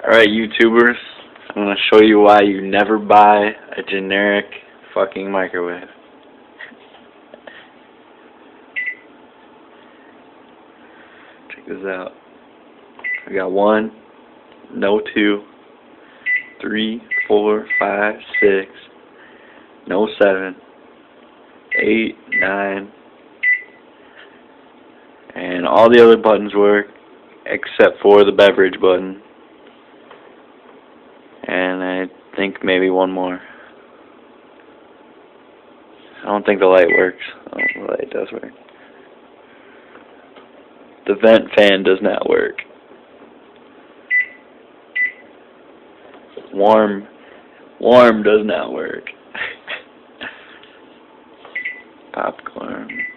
Alright, YouTubers, I'm gonna show you why you never buy a generic fucking microwave. Check this out. I got 1, no 2, 3, 4, 5, 6, no 7, 8, 9, and all the other buttons work except for the beverage button. And I think maybe one more. I don't think the light works. Oh, the light does work. The vent fan does not work. Warm does not work. Popcorn.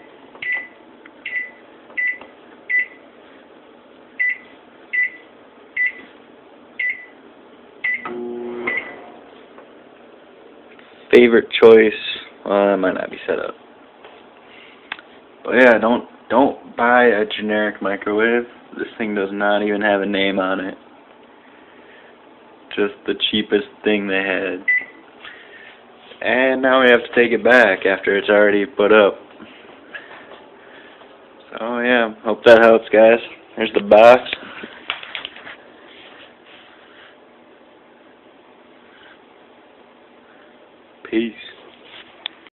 Favorite choice, well, that might not be set up. But yeah, don't buy a generic microwave. This thing does not even have a name on it. Just the cheapest thing they had. And now we have to take it back after it's already put up. So yeah, hope that helps, guys. Here's the box. Peace.